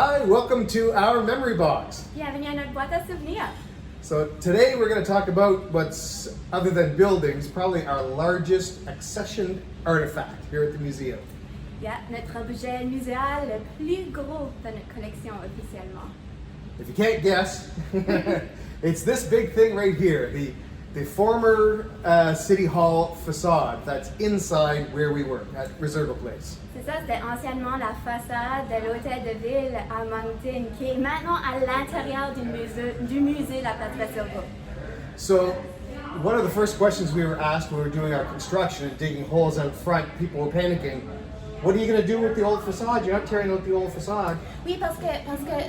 Hi, welcome to our memory box. Bienvenue à notre boîte à souvenirs. So today we're going to talk about what's, other than buildings, probably our largest accession artifact here at the museum. Yeah, notre objet muséal le plus gros de notre collection officiellement. If you can't guess, it's this big thing right here, the former City Hall Façade that's inside where we work at Reserva Place. C'est ça, c'était anciennement la façade de l'hôtel de ville à Moncton, qui est maintenant à l'intérieur du musée La Place Reserva. So one of the first questions we were asked when we were doing our construction and digging holes out front, people were panicking. What are you going to do with the old facade? You're not tearing out the old facade. Oui, parce que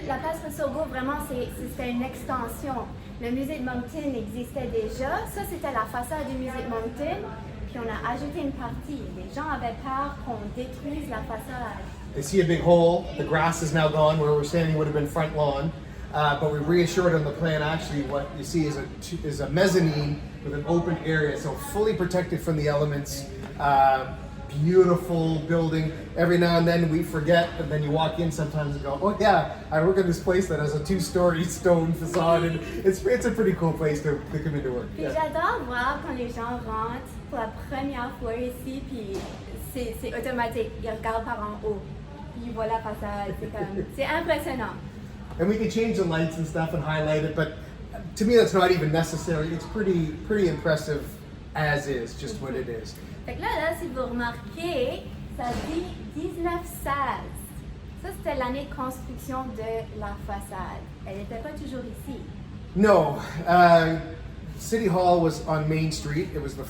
la place Reserva, vraiment, c'était une extension. Le musée de Moncton existait déjà. Ça, c'était la façade du musée de Moncton. Puis on a ajouté une partie. Les gens avaient peur qu'on détruise la façade. They see a big hole. The grass is now gone. Where we're standing would have been front lawn. But we reassured on the plan, actually, what you see is a mezzanine with an open area, so fully protected from the elements. Beautiful building. Every now and then we forget, and then you walk in sometimes and go, oh yeah, I work in this place that has a 2-story stone facade, and it's a pretty cool place to come into work. Puis j'adore voir quand les gens rentrent pour la première fois ici, puis c'est automatique. Ils regardent par en haut, puis ils voient la façade. C'est impressionnant. And we can change the lights and stuff and highlight it, but to me that's not even necessary. It's pretty impressive as is, just what it is. Fait que là, si vous remarquez, ça dit 1916. Ça, c'était l'année de construction de la façade. Elle n'était pas toujours ici. No. City Hall was on Main Street. It was the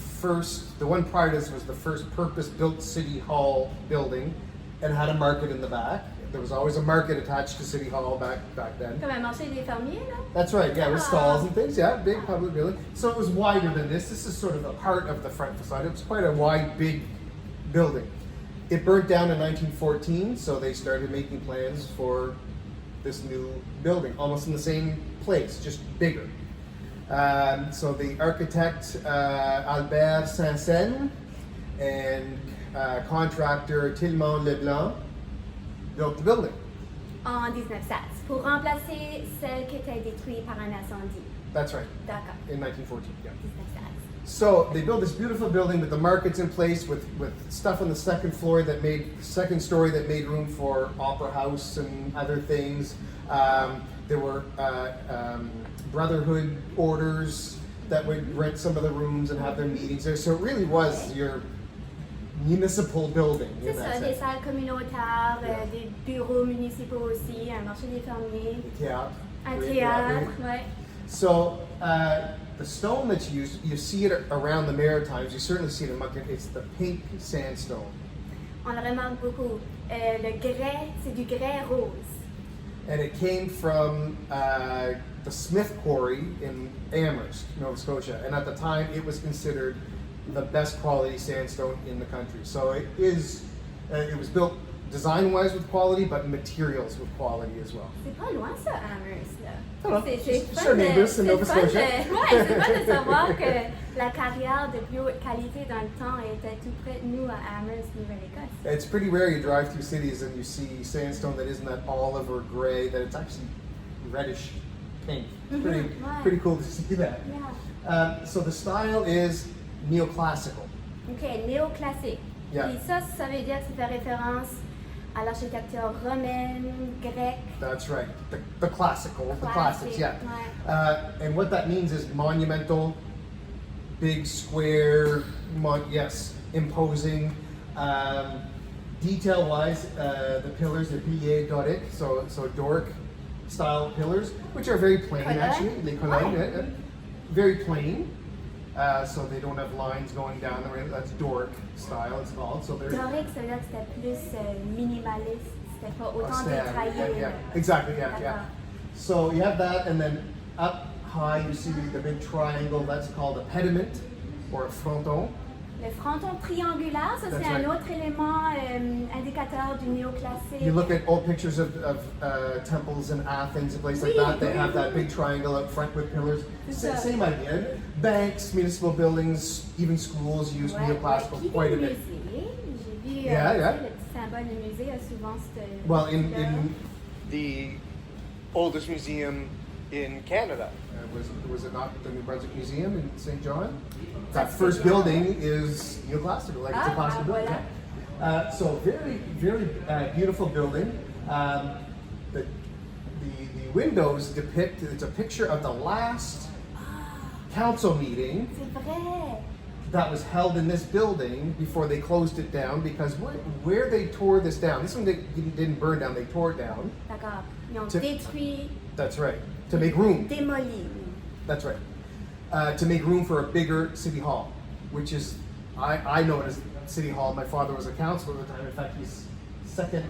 one prior to this was the first purpose-built City Hall building and had a market in the back. There was always a market attached to City Hall back then. Comme un marché des fermiers, là? That's right, yeah, with stalls and things, yeah, big public building. So it was wider than this. This is sort of a part of the front facade. It was quite a wide, big building. It burnt down in 1914, so they started making plans for this new building, almost in the same place, just bigger. So the architect, Albert Saint-Saëns, and contractor Tillemont Leblanc built the building. En 1916, pour remplacer celle qui était détruite par un incendie. That's right. D'accord. In 1914, yeah. 1916. So they built this beautiful building with the markets in place, with stuff on the second story that made room for opera house and other things. There were brotherhood orders that would rent some of the rooms and have their meetings there. So it really was your municipal building. C'est ça, des salles communautaires, des bureaux municipaux aussi, un marché des fermiers, un théâtre, ouais. So the stone that's used, you see it around the Maritimes, you certainly see it in Moncton, it's the pink sandstone. On le remarque beaucoup. Le grès, c'est du grès rose. And it came from the Smith Quarry in Amherst, Nova Scotia. And at the time, it was considered the best quality sandstone in the country. So it was built design-wise with quality, but materials with quality as well. C'est pas loin ça, Amherst, là. C'est fun de savoir que la carrière de plus haute qualité dans le temps était tout près de nous à Amherst, Nouvelle-Écosse. It's pretty rare you drive through cities and you see sandstone that isn't that olive or gray, that it's actually reddish pink. It's pretty cool to see that. Yeah. So the style is neoclassical. Ok, néoclassique. Yeah. Et ça veut dire que ça fait référence à l'architecture romaine, grecque. That's right. The classical, the classics, yeah. Ouais. And what that means is monumental, big square, imposing. Detail-wise, the pillars, the piliers Doric, so Doric style pillars, which are very plain actually. Les colonnes, very plain. So they don't have lines going down the way. That's Doric style, it's called. So they're Doric, ça veut dire que c'était plus minimaliste, c'était pas autant détaillé. Yeah. Exactly, yeah. So you have that, and then up high you see the big triangle. That's called a pediment or a fronton. Le fronton triangulaire, ça c'est un autre élément indicateur du néoclassique. You look at old pictures of temples in Athens and places like that. They have that big triangle up front with pillars. Same idea. Banks, municipal buildings, even schools use neoclassical quite a bit. J'ai vu le petit symbole du musée a souvent cette. Well, in the oldest museum in Canada. Was it not the New Brunswick Museum in St. John? That first building is neoclassical, like it's a classical building. Yeah. So very, very beautiful building. The windows depict, it's a picture of the last council meeting C'est vrai. that was held in this building before they closed it down, because where they tore this down, this one didn't burn down, they tore it down. D'accord. Ils ont To- détruit, That's right. To make room. démoli. That's right. To make room for a bigger city hall, which is, I know it as City Hall. My father was a councillor at the time. In fact, he's second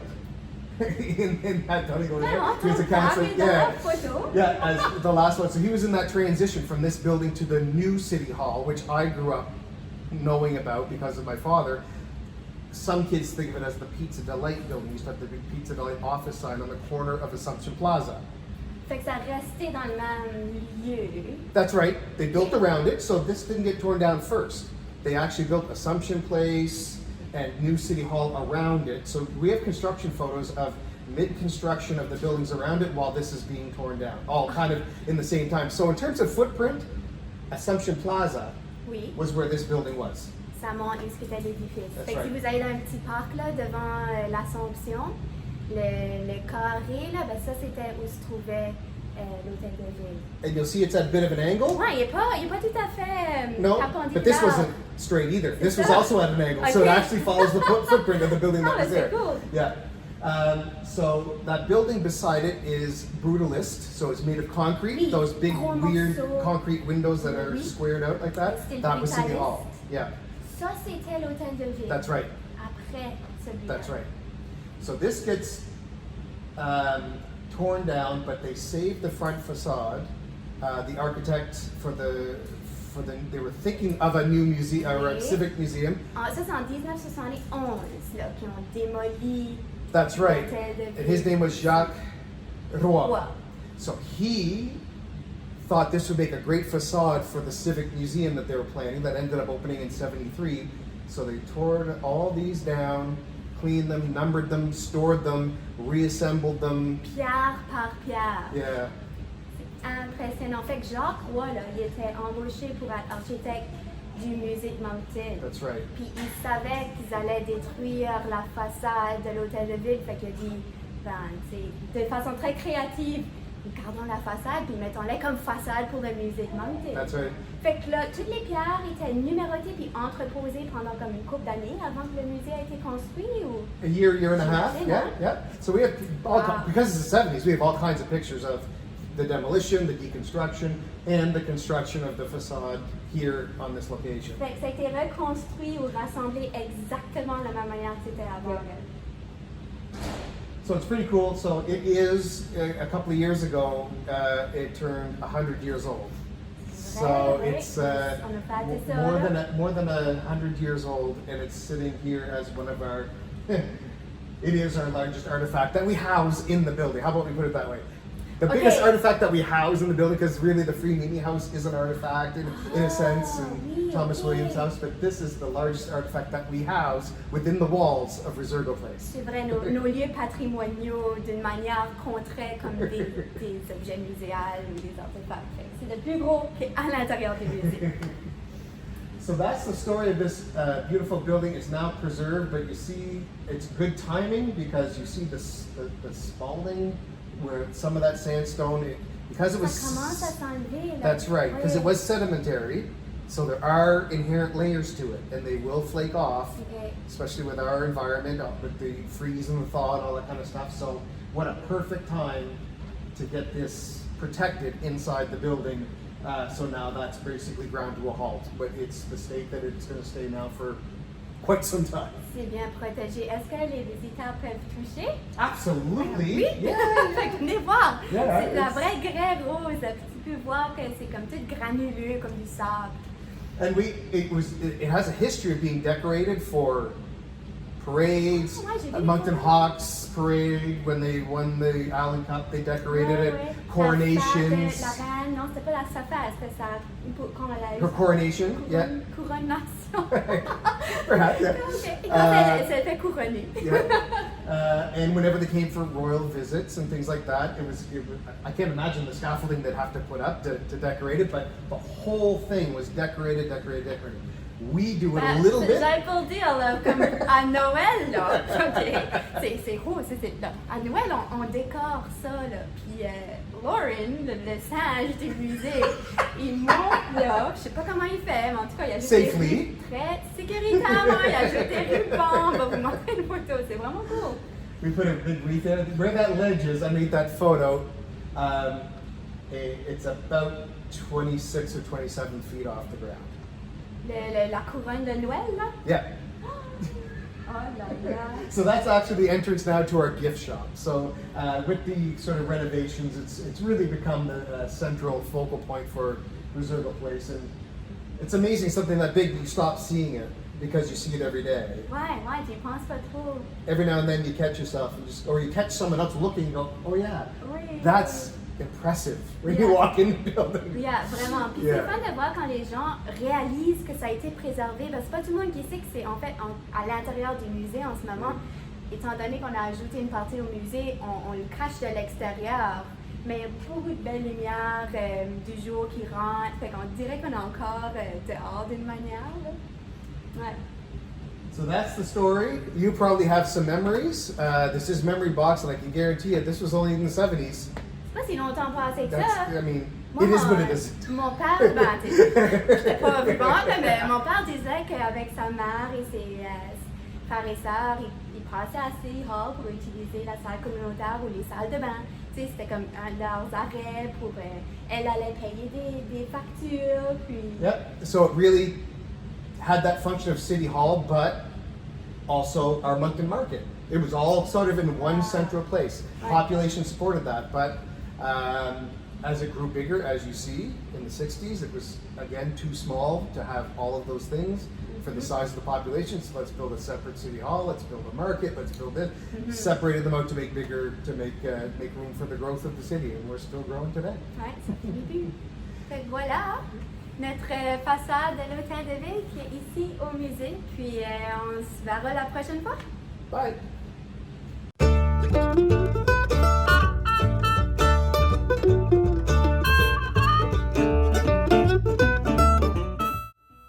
in that building over there. Non, He was a t'as councillor. mis dans la photo. Yeah, as the last one. So he was in that transition from this building to the new City Hall, which I grew up knowing about because of my father. Some kids think of it as the Pizza Delight building. We used to have the big Pizza Delight office sign on the corner of Assumption Plaza. Fait que ça restait dans le même lieu. That's right. They built around it, so this didn't get torn down first. They actually built Assumption Place and New City Hall around it. So we have construction photos of mid-construction of the buildings around it while this is being torn down, all kind of in the same time. So in terms of footprint, Assumption Plaza Oui. was where this building was. Ça montre où c'était l'édifice. That's Fait que si right. vous allez dans un petit parc là, devant l'Assomption, le carré, là, ben ça c'était où se trouvait l'hôtel de ville. And you'll see it's at a bit of an angle. Ouais, il est pas tout à fait No, perpendiculaire. but this wasn't straight either. This was ça. also at an angle, so it Okay. actually follows the footprint of the building that Oh, was there. c'est cool. Yeah. So that building beside it is brutalist, so it's made of concrete. Oui, Those big gros weird morceaux. concrete windows that are Oui. squared out like that. Style That was City brutalist. Hall. Yeah, Ça c'était l'hôtel de ville. that's right. Après celui-là. That's right. So this gets torn down, but they saved the front facade. The architect they were thinking of a new museum or a Oui. civic museum. Ah, ça c'est en 1971 là, qui ont démoli That's right. l'hôtel de ville. And his name was Jacques Roy. Roy. So he thought this would make a great facade for the civic museum that they were planning that ended up opening in 73. So they tore all these down, cleaned them, numbered them, stored them, reassembled them. Pierre par pierre. Yeah. Impressionnant. Fait que Jacques Roy, là, il était embauché pour être architecte du musée de Moncton. That's right. Puis il savait qu'ils allaient détruire la façade de l'hôtel de ville. Fait qu'il a dit, ben, de façon très créative, gardons la façade puis mettons-les comme façade pour le musée de Moncton. That's right. Fait que là, toutes les pierres étaient numérotées puis entreposées pendant comme une couple d'années avant que le musée a été construit ou... A year and a half. J'imagine, Yeah, hein? yeah. So we have all Wow. because it's the 70s, we have all kinds of pictures of the demolition, the deconstruction, and the construction of the facade here on this location. Fait que ça a été reconstruit ou rassemblé exactement de la même manière que c'était avant. So it's pretty cool. So it is a couple of years ago. It turned 100 years old. So Right, it's right. On a fête de ça. more than 100 years old, and it's sitting here as one of our. It is our largest artifact that we house in the building. How about we put it that way? The Okay. biggest artifact that we house in the building, because really the Free Mimi House is an artifact in a sense, and oui, Thomas okay. Williams House, but this is the largest artifact that we house within the walls of Resurgo Place. C'est vrai, nos lieux patrimoniaux, d'une manière, compteraient comme des objets muséals ou des artefacts. Fait que c'est le plus gros qui est à l'intérieur du musée. So that's the story of this beautiful building. It's now preserved, but you see it's good timing because you see the spalding where some of that sandstone, because it was... Ça commence à s'enlever. là. That's right, because it Ouais. was sedimentary, so there are inherent layers to it, and they will flake off, Okay. especially with our environment, with the freeze and the thaw and all that kind of stuff. So what a perfect time to get this protected inside the building. So now that's basically ground to a halt, but it's the state that it's going to stay now for quite some time. C'est bien protégé. Est-ce que les visiteurs peuvent toucher? Absolutely. Oui. Yeah. Fait que venez voir. Yeah, C'est de la it's- vraie grès rose. Tu peux voir que c'est comme tout granuleux, comme du sable. And it has a history of being decorated for parades. Oh, ouais, j'ai vu Moncton ça. Hawks parade, when they won the Allen Cup, they decorated Ouais, it. ouais. Coronations. La reine, non, c'était pas la Saphade, c'était sa. Quand elle a eu Her sa coronation, yeah. Couronnation. Perhaps, yeah. Ok. Et quand elle s'est fait couronner. Yeah. And whenever they came for royal visits and things like that, it was I can't imagine the scaffolding they'd have to put up to decorate it, but the whole thing was decorated. We do it a little bit. J'allais pour dire, là, comme à Noël, là, ok, c'est rose, là. À Noël, on décore ça, là. Puis Lauren, le singe du musée, il monte là, je sais pas comment il fait, mais en tout cas, il a jeté Safely. très sécuritairement, il a jeté ruban, on va vous montrer une photo, c'est vraiment cool. We put a big wreath there. Where that ledge is, I made that photo. It's about 26 or 27 feet off the ground. La couronne de Noël, là? Yeah. Oh là là. So that's actually the entrance now to our gift shop. So with the sort of renovations, it's really become the central focal point for Reserva Place, and it's amazing something that big you stop seeing it because you see it every day. Ouais, tu y penses pas trop. Every now and then you catch yourself, and or you catch someone else looking and go, oh yeah, Oui. that's impressive when you walk in the building. Yeah, vraiment. Puis Yeah. c'est fun de voir quand les gens réalisent que ça a été préservé. Parce que c'est pas tout le monde qui sait que c'est en fait à l'intérieur du musée en ce moment. Étant donné qu'on a ajouté une partie au musée, on le cache de l'extérieur. Mais il y a beaucoup de belles lumières du jour qui rentrent. Fait qu'on dirait qu'on est encore dehors d'une manière. Là. Ouais. So that's the story. You probably have some memories. This is Memory Box, and I can guarantee you this was only in the 70s. C'est pas si longtemps passé que That's, ça. I mean, Moi, it is what it is. Mon père, ben, j'étais pas vivante, mais mon père disait qu'avec sa mère et ses frères et sœurs, ils passaient à City Hall pour utiliser la salle communautaire ou les salles de bain. Tu sais, c'était comme leurs arrêts pour... elle allait payer des factures, puis... Yep. So it really had that function of City Hall, but also our Moncton Market. It was all sort of in one central place. Right. Population supported that, but as it grew bigger, as you see in the 60s, it was again too small to have all of those things for the size of the population. So let's build a separate city hall. Let's build a market. Let's build this. Separated them out to make bigger, to make room for the growth of the city, and we're still growing today. Ouais, ça finit plus. Fait que voilà, notre façade de l'hôtel de ville qui est ici au musée. Puis on se verra la prochaine fois. Bye.